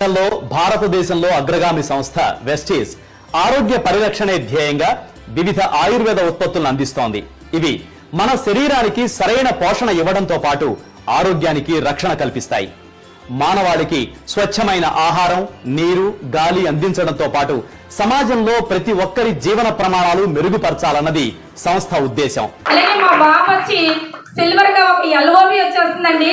రంగంలో భారతదేశంలో అగ్రగామి సంస్థ వెస్టీజ్ ఆరోగ్య పరిరక్షణే ధ్యేయంగా వివిధ ఆయుర్వేద ఉత్పత్తులను అందిస్తోంది. ఇవి మన శరీరానికి సరైన పోషణ ఇవ్వడంతో పాటు ఆరోగ్యానికి రక్షణ కల్పిస్తాయి. మానవాళికి స్వచ్ఛమైన ఆహారం, నీరు, గాలి అందించడంతో పాటు సమాజంలో ప్రతి ఒక్కరి జీవన ప్రమాణాలు మెరుగుపరచాలన్నది సంస్థ ఉద్దేశం. అలాగే మా బాబు వచ్చి సిల్వర్ గా ఒక ఎల్ఓబి వచ్చేస్తుందండి.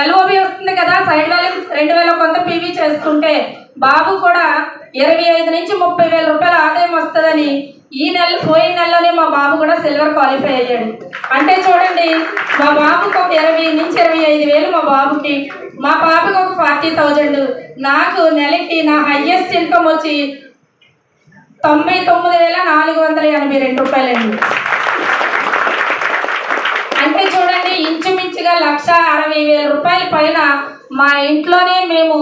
ఎల్ఓబి వస్తుంది కదా, సైడ్ వ్యాల్యూ 2000 కొంత పీవీ చేసుకుంటే బాబు కూడా 25 నుంచి 30,000 రూపాయల ఆదాయం వస్తుందని పోయిన నెలలోనే మా బాబు కూడా సిల్వర్ క్వాలిఫై అయ్యాడు. అంటే చూడండి, మా బాబుకి ఒక 20 నుంచి 25,000 మా బాబుకి, మా పాపకి ఒక 40,000, నాకు నెలకి నా హైయెస్ట్ ఇన్కమ్ వచ్చి 99,482 రూపాయలండి. అంటే చూడండి, ఇంచుమించుగా 1,60,000 రూపాయల పైన మా ఇంట్లోనే మేము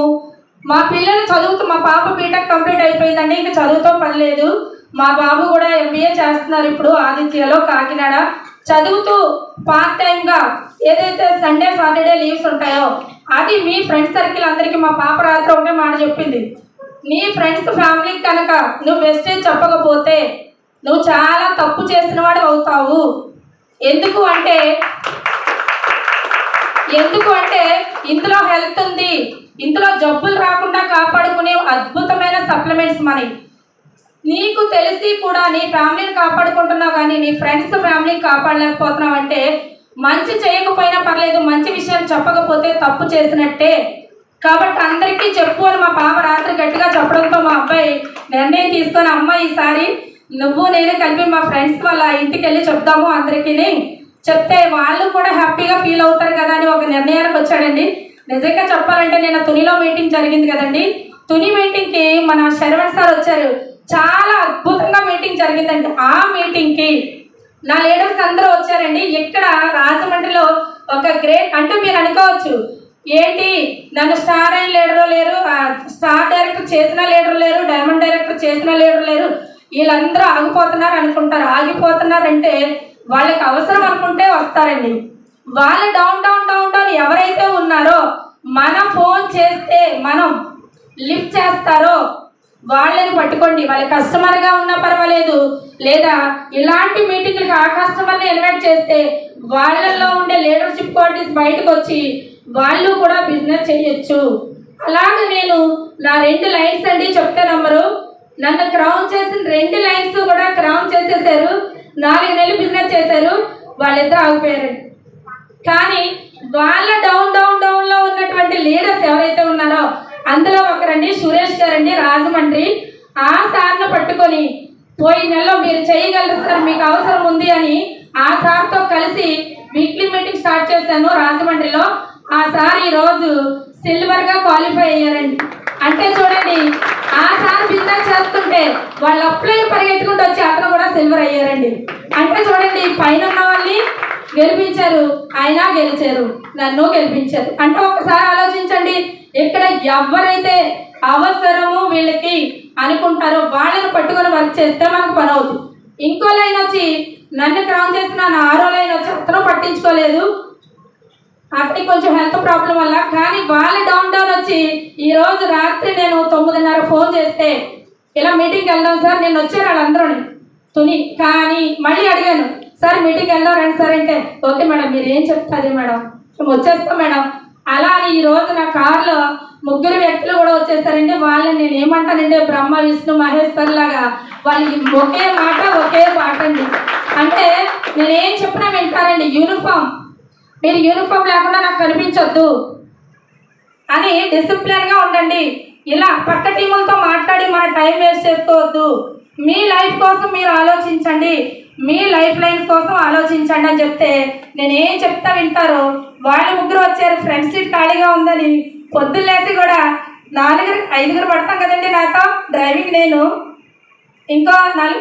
మా పిల్లలు చదువుతూ, మా పాప బీటెక్ కంప్లీట్ అయిపోయిందండి, ఇంకా చదువుతో పని లేదు. మా బాబు కూడా MBA చేస్తున్నారు ఇప్పుడు ఆదిత్యలో కాకినాడ. చదువుతూ పార్ట్ టైంగా ఏదైతే సండే సాటర్డే లీవ్స్ ఉంటాయో అది మీ ఫ్రెండ్స్ సర్కిల్ అందరికీ మా పాప రాత్రి ఒకటే మాట చెప్పింది, నీ ఫ్రెండ్స్ ఫ్యామిలీకి కనుక నువ్వు వెస్టేజ్ చెప్పకపోతే నువ్వు చాలా తప్పు చేసిన వాడు అవుతావు. ఎందుకు అంటే ఇందులో హెల్త్ ఉంది, ఇందులో జబ్బులు రాకుండా కాపాడుకునే అద్భుతమైన సప్లిమెంట్స్ మనకి. నీకు తెలిసి కూడా నీ ఫ్యామిలీని కాపాడుకుంటున్నావు కానీ నీ ఫ్రెండ్స్ ఫ్యామిలీని కాపాడలేకపోతున్నావు అంటే మంచి చేయకపోయినా పర్లేదు, మంచి విషయం చెప్పకపోతే తప్పు చేసినట్టే. కాబట్టి అందరికీ చెప్పు అని మా పాప రాత్రి గట్టిగా చెప్పడంతో మా అబ్బాయి నిర్ణయం తీసుకొని, అమ్మ ఈసారి నువ్వు నేను కలిపి మా ఫ్రెండ్స్ వాళ్ళ ఇంటికి వెళ్ళి చెప్తాము, అందరికీ చెప్తే వాళ్ళు కూడా హ్యాపీగా ఫీల్ అవుతారు కదా అని ఒక నిర్ణయానికి వచ్చాడండి. నిజంగా చెప్పాలంటే నేను తునిలో మీటింగ్ జరిగింది కదండి, తుని మీటింగ్కి మన శరవణ్ సార్ వచ్చారు. చాలా అద్భుతంగా మీటింగ్ జరిగిందండి. ఆ మీటింగ్కి నా లీడర్స్ అందరూ వచ్చారండి. ఇక్కడ రాజమండ్రిలో ఒక గ్రేట్, అంటే మీరు అనుకోవచ్చు ఏంటి నన్ను స్టార్ అయిన లీడరు లేరు, స్టార్ డైరెక్టర్ చేసిన లీడరు లేరు, డైమండ్ డైరెక్టర్ చేసిన లీడరు లేరు, వీళ్ళందరూ ఆగిపోతున్నారు అనుకుంటారు. ఆగిపోతున్నారంటే వాళ్ళకి అవసరం అనుకుంటే వస్తారండి. వాళ్ళ డౌన్ డౌన్ డౌన్ డౌన్ ఎవరైతే ఉన్నారో మనం ఫోన్ చేస్తే మనం లిఫ్ట్ చేస్తారో వాళ్ళని పట్టుకోండి. వాళ్ళ కస్టమర్గా ఉన్నా పర్వాలేదు, లేదా ఇలాంటి మీటింగ్లకు ఆ కస్టమర్ని ఇన్వైట్ చేస్తే వాళ్ళల్లో ఉండే లీడర్షిప్ క్వాలిటీస్ బయటకు వచ్చి వాళ్ళు కూడా బిజినెస్ చేయొచ్చు. అలాగే నేను నా 2 లైన్స్ అండి చెప్తే నమ్మరు, నన్ను క్రౌన్ చేసిన 2 లైన్స్ కూడా క్రౌన్ చేసేసారు. 4 నెలలు బిజినెస్ చేశారు, వాళ్ళిద్దరు ఆగిపోయారండి. కానీ వాళ్ళ డౌన్ డౌన్ డౌన్లో ఉన్నటువంటి లీడర్స్ ఎవరైతే ఉన్నారో అందులో ఒకరండి సురేష్ గారండి, రాజమండ్రి. ఆ సార్ను పట్టుకొని పోయిన నెలలో మీరు చేయగలరు సార్, మీకు అవసరం ఉంది అని ఆ సార్తో కలిసి వీక్లీ మీటింగ్ స్టార్ట్ చేశాను రాజమండ్రిలో. ఆ సార్ ఈరోజు సిల్వర్గా క్వాలిఫై అయ్యారండి. అంటే చూడండి, ఆ సార్ బిజినెస్ చేస్తుంటే వాళ్ళు అప్లైన్ పరిగెత్తుకుంటూ వచ్చి అతను కూడా సిల్వర్ అయ్యారండి. అంటే చూడండి, పైన ఉన్న వాళ్ళని గెలిపించారు, ఆయన గెలిచారు, నన్ను గెలిపించారు. అంటే ఒకసారి ఆలోచించండి, ఇక్కడ ఎవరైతే అవసరము వీళ్ళకి అనుకుంటారో వాళ్ళని పట్టుకొని వర్క్ చేస్తే మనకు పని అవుతుంది. ఇంకో లైన్ వచ్చి నన్ను క్రౌన్ చేసిన నా 6వ లైన్ వచ్చి అతను పట్టించుకోలేదు, అతనికి కొంచెం హెల్త్ ప్రాబ్లం వల్ల. కానీ వాళ్ళు డౌన్ డౌన్ వచ్చి ఈరోజు రాత్రి నేను 9:30 ఫోన్ చేస్తే ఇలా మీటింగ్కి వెళ్దాం సార్, నేను వచ్చాను వాళ్ళందరూ తుని. కానీ మళ్ళీ అడిగాను, సార్ మీటింగ్కి వెళ్దాం రండి సార్ అంటే, ఓకే మేడం మీరు ఏం చెప్తాది మేడం, మేము వచ్చేస్తాం మేడం. అలా అని ఈరోజు నా కారులో 3 వ్యక్తులు కూడా వచ్చేసారండి. వాళ్ళని నేను ఏమంటానంటే బ్రహ్మ విష్ణు మహేశ్వర్ లాగా వాళ్ళకి ఒకే మాట ఒకే పాట అండి. అంటే నేనేం చెప్పినా వింటారండి. యూనిఫామ్, మీరు యూనిఫామ్ లేకుండా నాకు కనిపించొద్దు అని డిసిప్లిన్గా ఉండండి. ఇలా పక్క టీములతో మాట్లాడి మన టైం వేస్ట్ చేసుకోవద్దు. మీ లైఫ్ కోసం మీరు ఆలోచించండి, మీ లైఫ్ లైన్ కోసం ఆలోచించండి అని చెప్తే నేనేం చెప్తా వింటారో. వాళ్ళు 3 వచ్చారు, ఫ్రంట్ సీట్ ఖాళీగా ఉందని పొద్దున్నేసి కూడా 4-5 పడతాం కదండి నాతో డ్రైవింగ్. నేను ఇంకో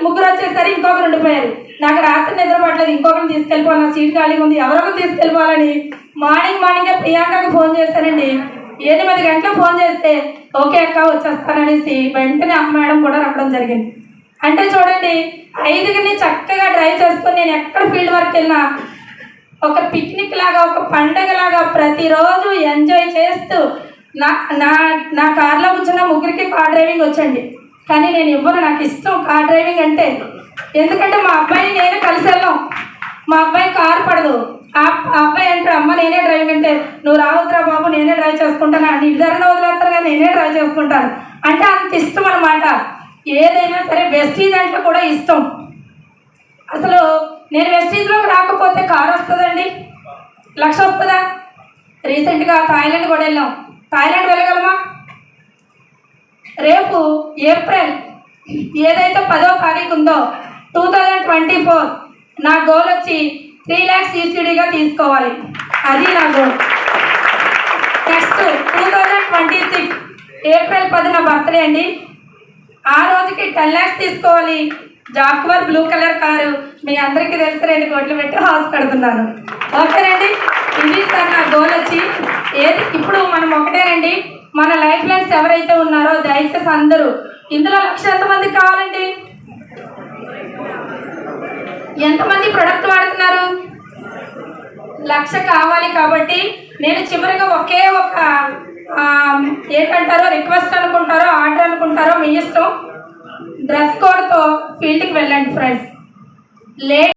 3 వచ్చేసరి ఇంకొకరు ఉండిపోయారు. నాకు రాత్రి నిద్ర పడలేదు, ఇంకొకరిని తీసుకెళ్ళిపోవాలి, నా సీట్ ఖాళీగా ఉంది, ఎవరొకరు తీసుకెళ్ళిపోవాలని మార్నింగే ప్రియాంకకి ఫోన్ చేశానండి. 8 గంటలకు ఫోన్ చేస్తే ఓకే అక్క వచ్చేస్తాననేసి వెంటనే మేడం కూడా రావడం జరిగింది. అంటే చూడండి, 5కి చక్కగా డ్రైవ్ చేసుకొని నేను ఎక్కడ ఫీల్డ్ వర్క్ వెళ్ళినా ఒక పిక్నిక్ లాగా, ఒక పండగ లాగా ప్రతిరోజు ఎంజాయ్ చేస్తూ నా కార్లో ముగ్గురికి కార్ డ్రైవింగ్ వచ్చండి, కానీ నేను ఇవ్వను, నాకు ఇష్టం కార్ డ్రైవింగ్ అంటే. ఎందుకంటే మా అబ్బాయి నేను కలిసి వెళ్ళాం, మా అబ్బాయి కారు పడదు. ఆ అబ్బాయి అంటారు, అమ్మ నేనే డ్రైవింగ్ అంటే, నువ్వు రావద్దురా బాబు నేనే డ్రైవ్ చేసుకుంటాను, నిర్ధారణ వదిలేస్తారు కానీ నేనే డ్రైవ్ చేసుకుంటాను అంటే అంత ఇష్టం అనమాట. ఏదైనా సరే వెస్టీజ్ అంటే కూడా ఇష్టం. అసలు నేను వెస్టీజ్లోకి రాకపోతే కారు వస్తుందండి, 1,00,000 వస్తుందా? రీసెంట్గా థాయిలాండ్ కూడా వెళ్ళాం, థాయిలాండ్ వెళ్ళగలమా? రేపు ఏప్రిల్ ఏదైతే 10వ తారీఖు ఉందో 2024 నా గోల్ వచ్చి 3 lakhs సబ్సిడీగా తీసుకోవాలి, అది నా గోల్. నెక్స్ట్ 2026 ఏప్రిల్ 10 నా బర్త్డే అండి, ఆ రోజుకి 10 lakhs తీసుకోవాలి. జాక్వర్ బ్లూ కలర్ కారు మీ అందరికీ తెలిసి 2 కోట్లు పెట్టి హౌస్ కడుతున్నాను. ఓకేనండి, ఇది సార్ నా గోల్ వచ్చి. ఇప్పుడు మనం ఒకటేనండి, మన లైఫ్ లైన్స్ ఎవరైతే ఉన్నారో దయచేసి అందరూ ఇందులో 1,00,000 ఎంతమందికి కావాలండి? ఎంతమంది ప్రొడక్ట్ వాడుతున్నారు? 1,00,000 కావాలి. కాబట్టి నేను చివరిగా ఒకే ఒక ఏంటంటారో రిక్వెస్ట్ అనుకుంటారో ఆర్డర్ అనుకుంటారో మీ ఇష్టం, డ్రెస్ కోడ్తో ఫీల్డ్కి వెళ్ళండి ఫ్రెండ్స్.